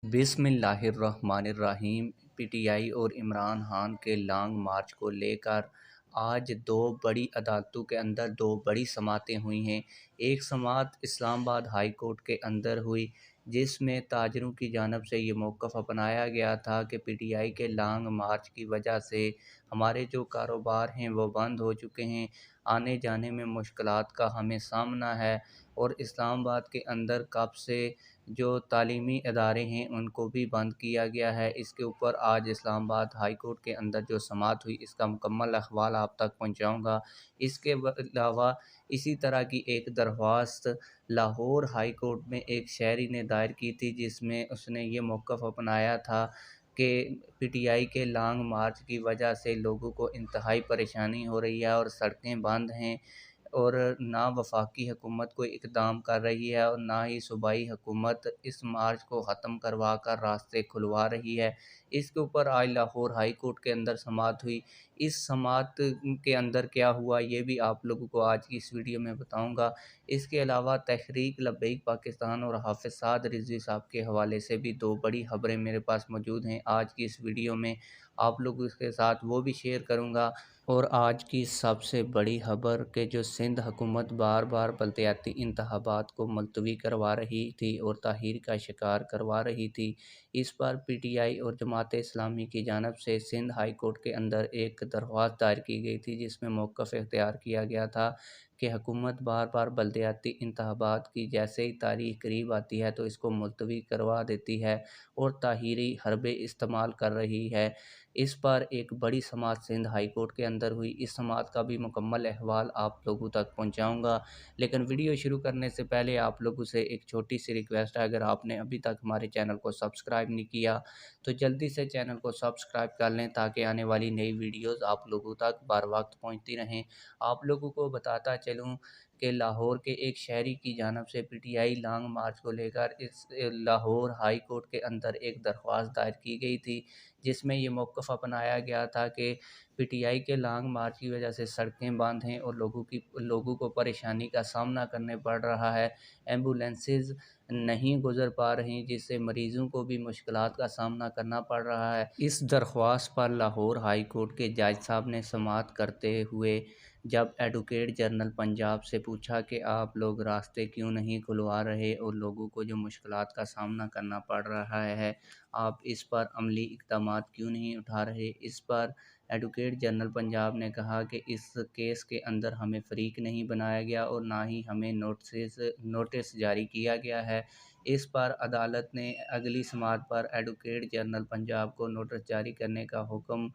बिस्मिल्लाहिर्रहमानिर्रहीम। पीटीआई और इमरान खान के लॉन्ग मार्च को लेकर आज दो बड़ी अदालतों के अंदर दो बड़ी समातें हुई हैं। एक समात इस्लामाबाद हाई कोर्ट के अंदर हुई, जिसमें ताजरों की जानिब से ये मौक़िफ़ अपनाया गया था कि पीटीआई के लॉन्ग मार्च की वजह से हमारे जो कारोबार हैं वो बंद हो चुके हैं, आने जाने में मुश्किलात का हमें सामना है। और इस्लामाबाद के अंदर कब से जो तालीमी इदारे हैं उनको भी बंद किया गया है। इसके ऊपर आज इस्लामाबाद हाई कोर्ट के अंदर जो समाअत हुई, इसका मुकम्मल अहवाल आप तक पहुंचाऊंगा। इसके अलावा इसी तरह की एक दरख्वास्त लाहौर हाई कोर्ट में एक शहरी ने दायर की थी, जिसमें उसने ये मौक़िफ़ अपनाया था कि पीटीआई के लॉन्ग मार्च की वजह से लोगों को इंतहाई परेशानी हो रही है और सड़कें बंद हैं, और ना वफाकी हुकूमत कोई इक़दाम कर रही है और ना ही सूबाई हुकूमत इस मार्च को ख़त्म करवा कर रास्ते खुलवा रही है। इसके ऊपर आज लाहौर हाई कोर्ट के अंदर समाअत हुई। इस समाअत के अंदर क्या हुआ ये भी आप लोगों को आज की इस वीडियो में बताऊंगा। इसके अलावा तहरीक लब्बैक पाकिस्तान और हाफ़िज़ साद रिज़वी साहब के हवाले से भी दो बड़ी ख़बरें मेरे पास मौजूद हैं। आज की इस वीडियो में आप लोगों के साथ वो भी शेयर करूँगा। और आज की सबसे बड़ी खबर कि जो सिंध हुकूमत बार बार बलदियाती इंतखाबात को मुलतवी करवा रही थी और तहरीर का शिकार करवा रही थी। इस पर पीटीआई और जमात इस्लामी की जानिब से सिंध हाई कोर्ट के अंदर एक दरख्वास्त दायर की गई थी, जिसमें मौक़िफ़ इख्तियार किया गया था कि हुकूमत बार बार बलदियाती इंतखाबात की जैसे ही तारीख करीब आती है तो इसको मुलतवी करवा देती है और ताहीरी हरबे इस्तेमाल कर रही है। इस पर एक बड़ी समाअत सिंध हाई कोर्ट के अंदर हुई। इस समाअत का भी मुकम्मल अहवाल आप लोगों तक पहुंचाऊंगा। लेकिन वीडियो शुरू करने से पहले आप लोगों से एक छोटी सी रिक्वेस्ट है, अगर आपने अभी तक हमारे चैनल को सब्सक्राइब नहीं किया तो जल्दी से चैनल को सब्सक्राइब कर लें, ताकि आने वाली नई वीडियोज़ आप लोगों तक बर वक्त पहुँचती रहें। आप लोगों को बताता चलूँ कि लाहौर के एक शहरी की जानिब से पीटीआई लॉन्ग मार्च को लेकर इस लाहौर हाई कोर्ट के अंदर एक दरख्वास्त दायर की गई थी, जिसमें ये मौक़िफ़ अपनाया गया था कि पीटीआई के लॉन्ग मार्च की वजह से सड़कें बंद हैं और लोगों को परेशानी का सामना करने पड़ रहा है। एम्बुलेंसेस नहीं गुज़र पा रही, जिससे मरीज़ों को भी मुश्किलात का सामना करना पड़ रहा है। इस दरख्वास्त पर लाहौर हाई कोर्ट के जज साहब ने समाअत करते हुए जब एडवोकेट जनरल पंजाब से पूछा कि आप लोग रास्ते क्यों नहीं खुलवा रहे और लोगों को जो मुश्किलात का सामना करना पड़ रहा है, आप इस पर अमली इक़दामात क्यों नहीं उठा रहे। इस पर एडवोकेट जनरल पंजाब ने कहा कि इस केस के अंदर हमें फ़रीक नहीं बनाया गया और ना ही हमें नोटिस जारी किया गया है। इस पर अदालत ने अगली समाअत पर एडवोकेट जनरल पंजाब को नोटिस जारी करने का हुक्म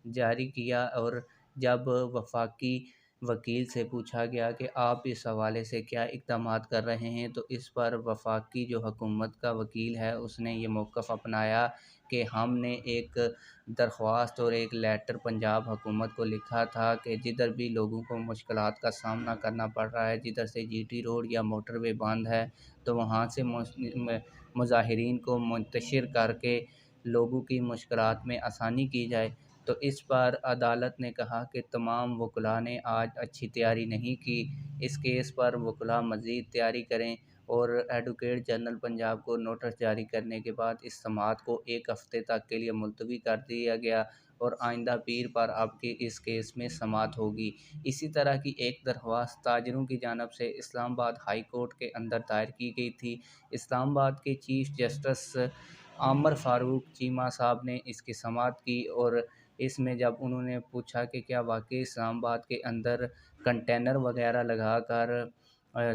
जारी किया, और जब वफाकी वकील से पूछा गया कि आप इस हवाले से क्या इक़दामात कर रहे हैं, तो इस पर वफाकी जो हुकूमत का वकील है उसने ये मौक़िफ़ अपनाया कि हमने एक दरख्वास्त और एक लेटर पंजाब हुकूमत को लिखा था कि जिधर भी लोगों को मुश्किलात का सामना करना पड़ रहा है, जिधर से जीटी रोड या मोटरवे बंद है, तो वहाँ से मुज़ाहिरीन को मुंतशिर करके लोगों की मुश्किलात में आसानी की जाए। तो इस पर अदालत ने कहा कि तमाम वकला ने आज अच्छी तैयारी नहीं की, इस केस पर वकला मज़ीद तैयारी करें। और एडवोकेट जनरल पंजाब को नोटिस जारी करने के बाद इस समाअत को एक हफ़्ते तक के लिए मुलतवी कर दिया गया और आइंदा पीर पर अब की इस केस में समाअत होगी। इसी तरह की एक दरख्वास्त ताजरों की जानिब से इस्लामाबाद हाई कोर्ट के अंदर दायर की गई थी। इस्लामाबाद के चीफ जस्टिस आमर फ़ारूक चीमा साहब ने इसकी समाअत की, और इसमें जब उन्होंने पूछा कि क्या वाकई इस्लामाबाद के अंदर कंटेनर वगैरह लगाकर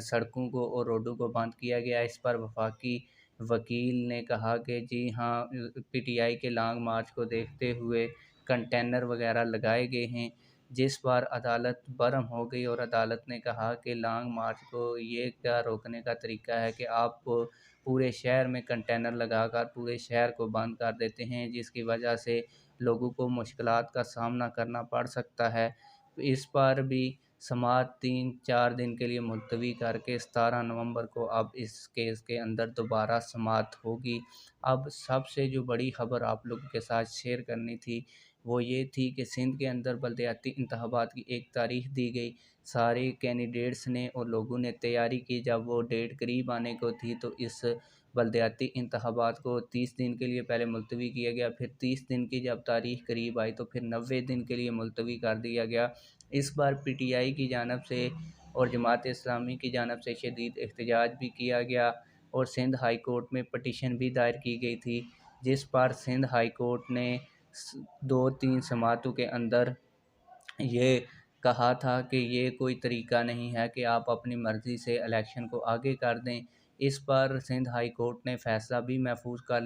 सड़कों को और रोडों को बंद किया गया, इस पर वफाकी वकील ने कहा कि जी हाँ, पीटीआई के लॉन्ग मार्च को देखते हुए कंटेनर वगैरह लगाए गए हैं। जिस पर अदालत बरहम हो गई और अदालत ने कहा कि लॉन्ग मार्च को ये क्या रोकने का तरीका है कि आप पूरे शहर में कंटेनर लगाकर पूरे शहर को बंद कर देते हैं, जिसकी वजह से लोगों को मुश्किलात का सामना करना पड़ सकता है। इस पर भी समाअत 3-4 दिन के लिए मुलतवी करके 17 नवंबर को अब इस केस के अंदर दोबारा समाअत होगी। अब सबसे जो बड़ी ख़बर आप लोगों के साथ शेयर करनी थी वो ये थी कि सिंध के अंदर बलदियाती इंतखाबात की एक तारीख दी गई। सारे कैंडिडेट्स ने और लोगों ने तैयारी की। जब वो डेट करीब आने को थी तो इस बलदियाती इंतखाबात को 30 दिन के लिए पहले मुलतवी किया गया, फिर 30 दिन की जब तारीख करीब आई तो फिर 90 दिन के लिए मुलतवी कर दिया गया। इस बार पीटीआई की जानिब से और जमात इस्लामी की जानिब से शदीद एहतजाज भी किया गया और सिंध हाई कोर्ट में पटिशन भी दायर की गई थी, जिस पर सिंध हाई कोर्ट ने 2-3 समातों के अंदर ये कहा था कि ये कोई तरीका नहीं है कि आप अपनी मर्ज़ी से इलेक्शन को आगे कर दें। इस पर सिंध हाई कोर्ट ने फ़ैसला भी महफूज कर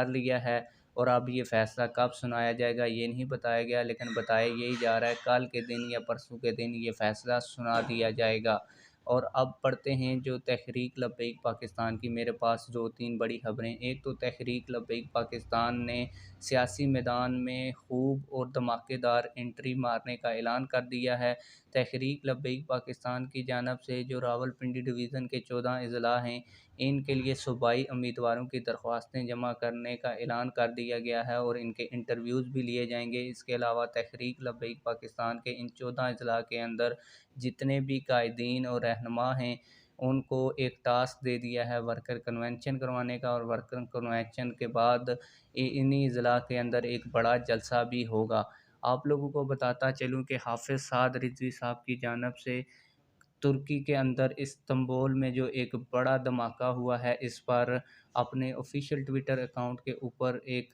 लिया है और अब ये फ़ैसला कब सुनाया जाएगा ये नहीं बताया गया, लेकिन बताया यही जा रहा है कल के दिन या परसों के दिन ये फ़ैसला सुना दिया जाएगा। और अब पढ़ते हैं जो तहरीक लब्बैक पाकिस्तान की, मेरे पास 2-3 बड़ी खबरें। एक तो तहरीक लब्बैक पाकिस्तान ने सियासी मैदान में खूब और धमाकेदार एंट्री मारने का ऐलान कर दिया है। तहरीक लब्बैक पाकिस्तान की जानिब से जो रावलपिंडी डिवीज़न के 14 अज़ला हैं, इनके लिए सूबाई उम्मीदवारों की दरख्वास्तें जमा करने का ऐलान कर दिया गया है और इनके इंटरव्यूज़ भी लिए जाएंगे। इसके अलावा तहरीक लब्बैक पाकिस्तान के इन 14 अज़ला के अंदर जितने भी कायदीन और रहनुमा हैं, उनको एक टास्क दे दिया है वर्कर कन्वेंशन करवाने का, और वर्कर कन्वेंशन के बाद इन्हीं ज़िला के अंदर एक बड़ा जलसा भी होगा। आप लोगों को बताता चलूँ कि हाफ़िज़ साद रिज़वी साहब की जानिब से तुर्की के अंदर इस्तांबुल में जो एक बड़ा धमाका हुआ है, इस पर अपने ऑफ़िशियल ट्विटर अकाउंट के ऊपर एक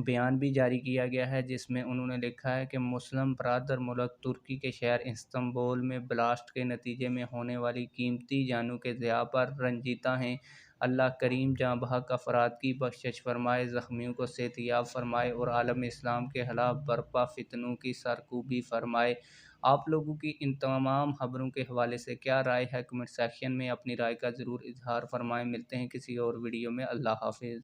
बयान भी जारी किया गया है, जिसमें उन्होंने लिखा है कि मुस्लिम बरादर मुल्क तुर्की के शहर इस्तांबुल में ब्लास्ट के नतीजे में होने वाली कीमती जानों के ज़िया पर रंजीदा हैं। अल्लाह करीम जाँ बहक अफराद की बख्शिश फ़रमाए, ज़ख्मियों को सेहतियाब फ़रमाए और आलम इस्लाम के खिलाफ बर्पा फितनों की सरकूबी फ़रमाए। आप लोगों की इन तमाम खबरों के हवाले से क्या राय है? कमेंट सेक्शन में अपनी राय का ज़रूर इज़हार फ़रमाएँ। मिलते हैं किसी और वीडियो में। अल्लाह हाफ़िज़।